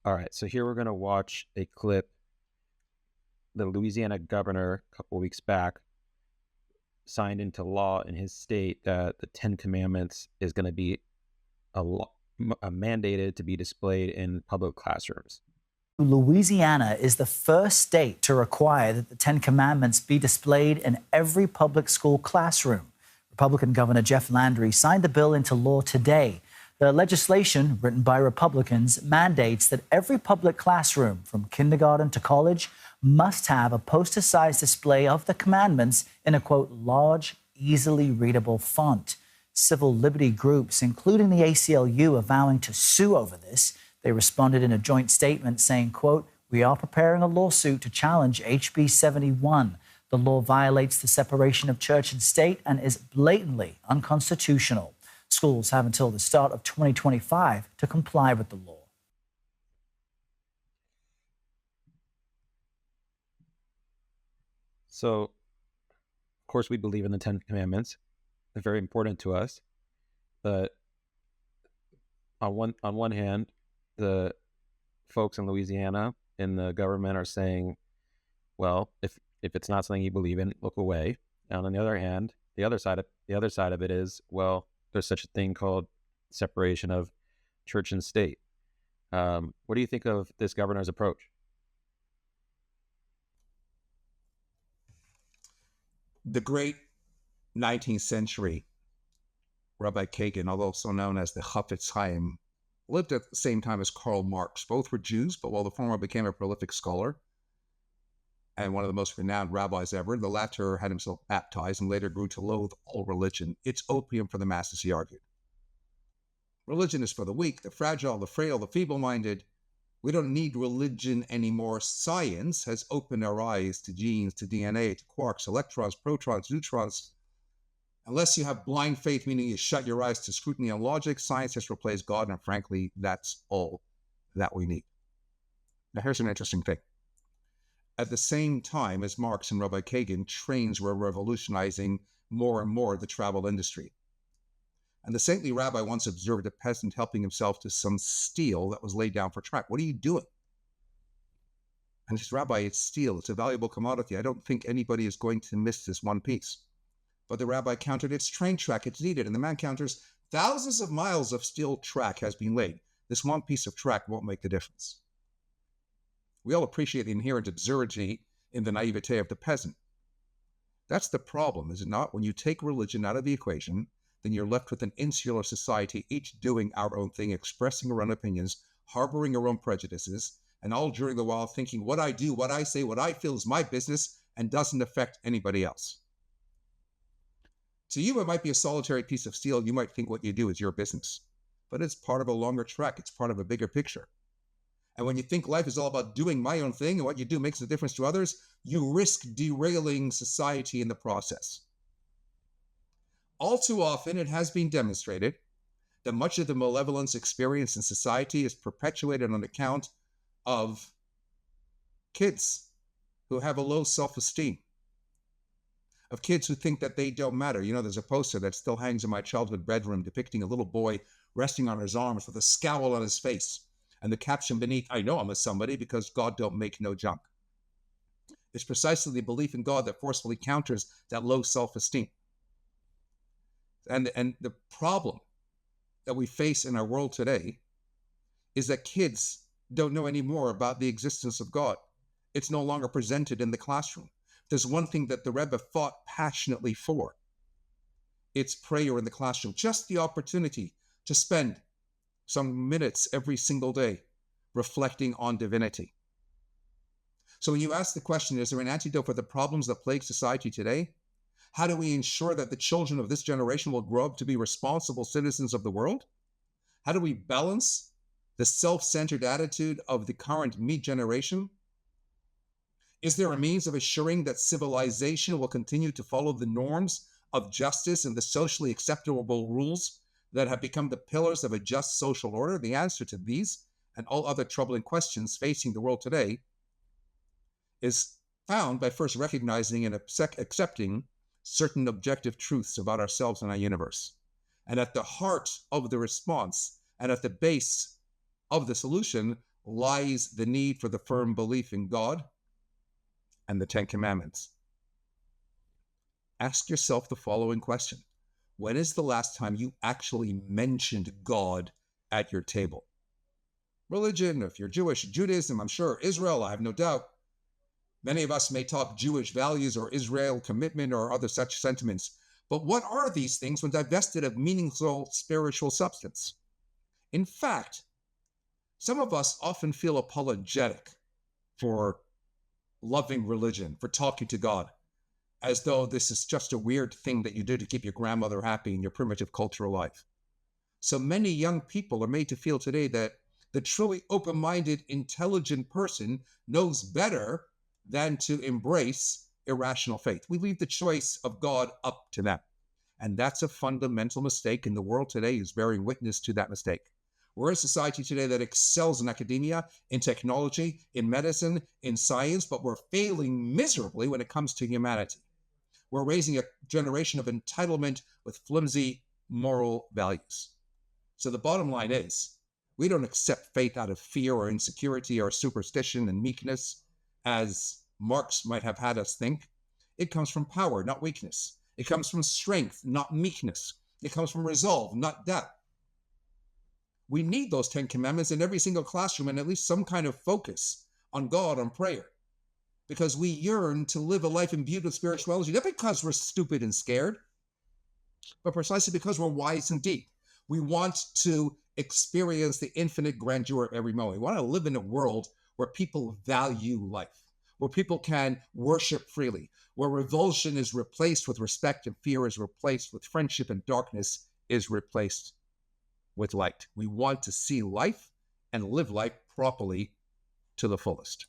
All right, so here we're going to watch a clip. The Louisiana governor, a couple weeks back, signed into law in his state that the Ten Commandments is going to be mandated to be displayed in public classrooms. Louisiana is the first state to require that the Ten Commandments be displayed in every public school classroom. Republican Governor Jeff Landry signed the bill into law today. The legislation, written by Republicans, mandates that every public classroom, from kindergarten to college, must have a poster-sized display of the commandments in a, quote, large, easily readable font. Civil liberty groups, including the ACLU, are vowing to sue over this. They responded in a joint statement saying, quote, "We are preparing a lawsuit to challenge HB 71. The law violates the separation of church and state and is blatantly unconstitutional. Schools have until the start of 2025 to comply with the law." So, of course, we believe in the Ten Commandments. They're very important to us. But on one hand, the folks in Louisiana in the government are saying, well, if it's not something you believe in, look away. And on the other hand, the other side of it is, well, there's such a thing called separation of church and state. What do you think of this governor's approach? The great 19th century Rabbi Kagan, also known as the Chafetz Chaim, lived at the same time as Karl Marx. Both were Jews, but while the former became a prolific scholar and one of the most renowned rabbis ever, the latter had himself baptized and later grew to loathe all religion. It's opium for the masses, he argued. Religion is for the weak, the fragile, the frail, the feeble-minded. We don't need religion anymore. Science has opened our eyes to genes, to DNA, to quarks, electrons, protons, neutrons. Unless you have blind faith, meaning you shut your eyes to scrutiny and logic, science has replaced God, and frankly, that's all that we need. Now, here's an interesting thing. At the same time as Marx and Rabbi Kagan, trains were revolutionizing more and more the travel industry. And the saintly rabbi once observed a peasant helping himself to some steel that was laid down for track. "What are you doing?" And he says, "Rabbi, it's steel. It's a valuable commodity. I don't think anybody is going to miss this one piece." But the rabbi countered, "It's train track. It's needed." And the man counters, "Thousands of miles of steel track has been laid. This one piece of track won't make the difference." We all appreciate the inherent absurdity in the naivete of the peasant. That's the problem, is it not? When you take religion out of the equation, then you're left with an insular society, each doing our own thing, expressing our own opinions, harboring our own prejudices, and all during the while thinking what I do, what I say, what I feel is my business and doesn't affect anybody else. To you, it might be a solitary piece of steel. You might think what you do is your business, but it's part of a longer track. It's part of a bigger picture. And when you think life is all about doing my own thing and what you do makes a difference to others, you risk derailing society in the process. All too often, it has been demonstrated that much of the malevolence experienced in society is perpetuated on account of kids who have a low self-esteem, of kids who think that they don't matter. You know, there's a poster that still hangs in my childhood bedroom depicting a little boy resting on his arms with a scowl on his face, and the caption beneath, "I know I'm a somebody because God don't make no junk." It's precisely the belief in God that forcefully counters that low self-esteem. And the problem that we face in our world today is that kids don't know any more about the existence of God. It's no longer presented in the classroom. There's one thing that the Rebbe fought passionately for. It's prayer in the classroom, just the opportunity to spend some minutes every single day reflecting on divinity. So when you ask the question, is there an antidote for the problems that plague society today? How do we ensure that the children of this generation will grow up to be responsible citizens of the world? How do we balance the self-centered attitude of the current me generation? Is there a means of assuring that civilization will continue to follow the norms of justice and the socially acceptable rules that have become the pillars of a just social order? The answer to these and all other troubling questions facing the world today is found by first recognizing and accepting certain objective truths about ourselves and our universe. And at the heart of the response and at the base of the solution lies the need for the firm belief in God and the Ten Commandments. Ask yourself the following question. When is the last time you actually mentioned God at your table? Religion, if you're Jewish, Judaism, I'm sure, Israel, I have no doubt. Many of us may talk Jewish values or Israel commitment or other such sentiments. But what are these things when divested of meaningful spiritual substance? In fact, some of us often feel apologetic for loving religion, for talking to God, as though this is just a weird thing that you do to keep your grandmother happy in your primitive cultural life. So many young people are made to feel today that the truly open-minded, intelligent person knows better than to embrace irrational faith. We leave the choice of God up to them. And that's a fundamental mistake, and the world today is bearing witness to that mistake. We're a society today that excels in academia, in technology, in medicine, in science, but we're failing miserably when it comes to humanity. We're raising a generation of entitlement with flimsy moral values. So the bottom line is, we don't accept faith out of fear or insecurity or superstition and meekness, as Marx might have had us think. It comes from power, not weakness. It comes from strength, not meekness. It comes from resolve, not doubt. We need those 10 commandments in every single classroom and at least some kind of focus on God, on prayer, because we yearn to live a life imbued with spirituality, not because we're stupid and scared, but precisely because we're wise and deep. We want to experience the infinite grandeur of every moment. We want to live in a world where people value life, where people can worship freely, where revulsion is replaced with respect and fear is replaced with friendship and darkness is replaced with light. We want to see life and live life properly to the fullest.